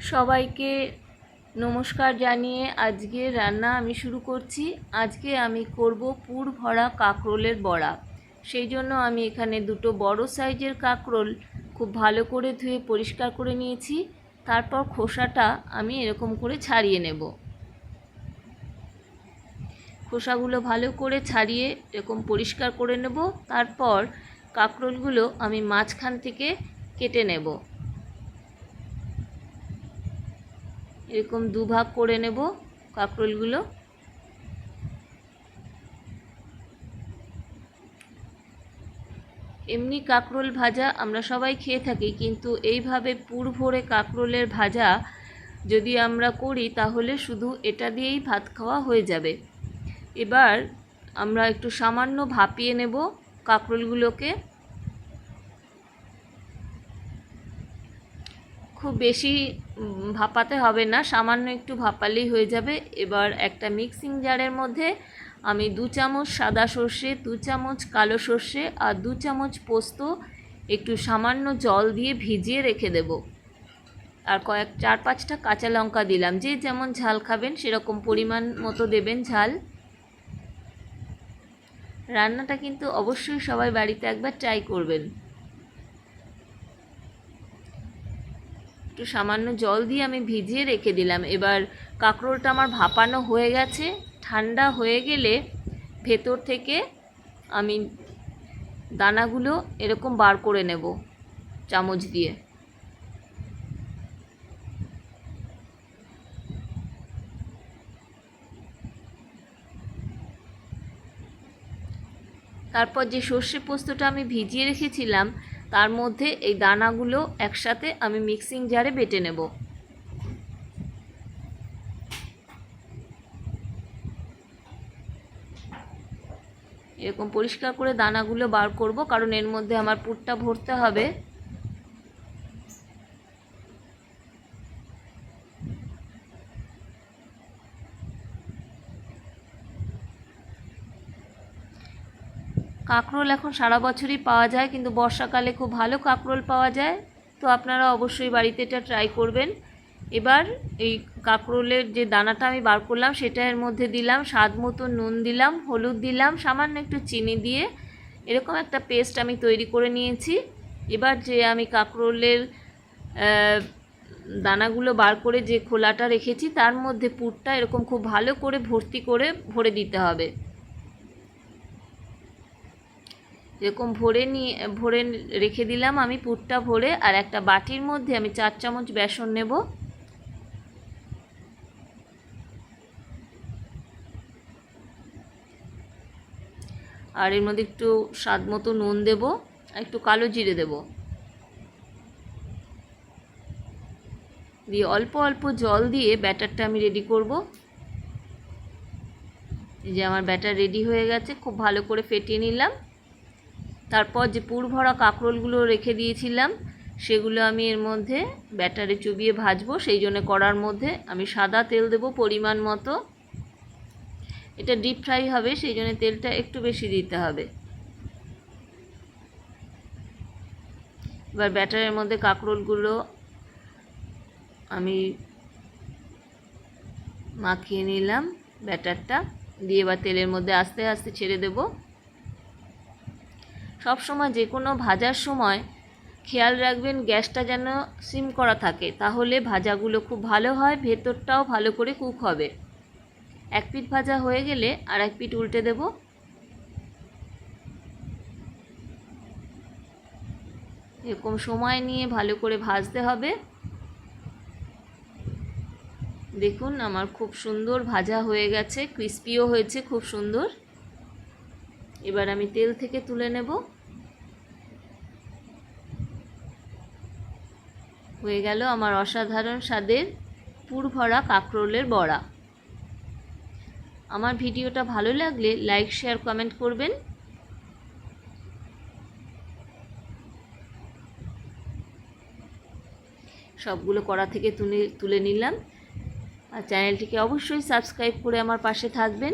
সবাইকে নমস্কার জানিয়ে আজকে রান্না আমি শুরু করছি। আজকে আমি করব পুর ভরা কাঁকরোলের বড়া। সেই জন্য আমি এখানে দুটো বড় সাইজের কাঁকরোল খুব ভালো করে ধুয়ে পরিষ্কার করে নিয়েছি। তারপর খোসাটা আমি এরকম করে ছাড়িয়ে নেব। খোসাগুলো ভালো করে ছাড়িয়ে এরকম পরিষ্কার করে নেব। তারপর কাঁকরোলগুলো আমি মাঝখান থেকে কেটে নেব। এরকম দুভাগ করে নেব কাঁকরোলগুলো। এমনি কাঁকরোল ভাজা আমরা সবাই খেয়ে থাকি, কিন্তু এইভাবে পুর ভরে কাঁকরোলের ভাজা যদি আমরা করি তাহলে শুধু এটা দিয়েই ভাত খাওয়া হয়ে যাবে। এবার আমরা একটু সামান্য ভাপিয়ে নেব কাঁকরোলগুলোকে। খুব বেশি ভাপাতে হবে না, সামান্য একটু ভাপালেই হয়ে যাবে। এবার একটা মিক্সিং জারের মধ্যে আমি 2 চামচ সাদা সর্ষে, 2 চামচ কালো সর্ষে আর 2 চামচ পোস্ত একটু সামান্য জল দিয়ে ভিজিয়ে রেখে দেব। আর 4-5টা কাঁচা লঙ্কা দিলাম। যে যেমন ঝাল খাবেন সেরকম পরিমাণ মতো দেবেন ঝাল। রান্নাটা কিন্তু অবশ্যই সবাই বাড়িতে একবার ট্রাই করবেন। একটু সামান্য জল দিয়ে আমি ভিজিয়ে রেখে দিলাম। এবার কাঁকরোলটা আমার ভাপানো হয়ে গেছে। ঠান্ডা হয়ে গেলে ভেতর থেকে আমি দানাগুলো এরকম বার করে নেব চামচ দিয়ে। তারপর যে সর্ষে পোস্তটা আমি ভিজিয়ে রেখেছিলাম তার মধ্যে এই দানাগুলো একসাথে আমি মিক্সিং জারে বেটে নেব। এরকম পরিষ্কার করে দানাগুলো বার করব, কারণ এর মধ্যে আমার পুরটা ভরতে হবে। কাঁকরোল এখন সারা বছরই পাওয়া যায়, কিন্তু বর্ষাকালে খুব ভালো কাঁকরোল পাওয়া যায়। তো আপনারা অবশ্যই বাড়িতে এটা ট্রাই করবেন। এবার এই কাঁকরোলের যে দানাটা আমি বার করলাম সেটা এর মধ্যে দিলাম, স্বাদ মতো নুন দিলাম, হলুদ দিলাম, সামান্য একটু চিনি দিয়ে এরকম একটা পেস্ট আমি তৈরি করে নিয়েছি। এবার যে আমি কাঁকরোলের দানাগুলো বার করে যে খোলাটা রেখেছি তার মধ্যে পুরটা এরকম খুব ভালো করে ভর্তি করে ভরে দিতে হবে। এরকম ভরে রেখে দিলাম আমি পুরটা ভরে। আর একটা বাটির মধ্যে আমি 4 চামচ বেসন নেব। আর এর মধ্যে একটু স্বাদ মতো নুন দেব, আর একটু কালো জিরে দেব। দিয়ে অল্প অল্প জল দিয়ে ব্যাটারটা আমি রেডি করব। এই যে আমার ব্যাটার রেডি হয়ে গেছে, খুব ভালো করে ফেটিয়ে নিলাম। তারপর যে পুর ভরা কাঁকরোলগুলো রেখে দিয়েছিলাম সেগুলো আমি এর মধ্যে ব্যাটারে চুবিয়ে ভাজবো। সেই জন্য কড়ার মধ্যে আমি সাদা তেল দেব পরিমাণ মতো। এটা ডিপ ফ্রাই হবে, সেই জন্য তেলটা একটু বেশি দিতে হবে। এবার ব্যাটারের মধ্যে কাঁকরোলগুলো আমি মাখিয়ে নিলাম ব্যাটারটা দিয়ে। এবার তেলের মধ্যে আস্তে আস্তে ছেড়ে দেব। সব সময় যে কোনো ভাজার সময় খেয়াল রাখবেন গ্যাসটা যেন সিম করা থাকে, তাহলে ভাজাগুলো খুব ভালো হয়, ভেতরটাও ভালো করে কুক হবে। এক পিঠ ভাজা হয়ে গেলে আর এক পিঠ উল্টে দেব। এরকম সময় নিয়ে ভালো করে ভাজতে হবে। দেখুন আমার খুব সুন্দর ভাজা হয়ে গেছে, ক্রিস্পিও হয়েছে খুব সুন্দর। এবার আমি তেল থেকে তুলে নেব। হয়ে গেল আমার অসাধারণ স্বাদের পুর ভরা কাঁকরোলের বড়া। আমার ভিডিওটা ভালো লাগলে লাইক, শেয়ার, কমেন্ট করবেন। সবগুলো কড়া থেকে তুলে নিলাম। আর চ্যানেলটিকে অবশ্যই সাবস্ক্রাইব করে আমার পাশে থাকবেন।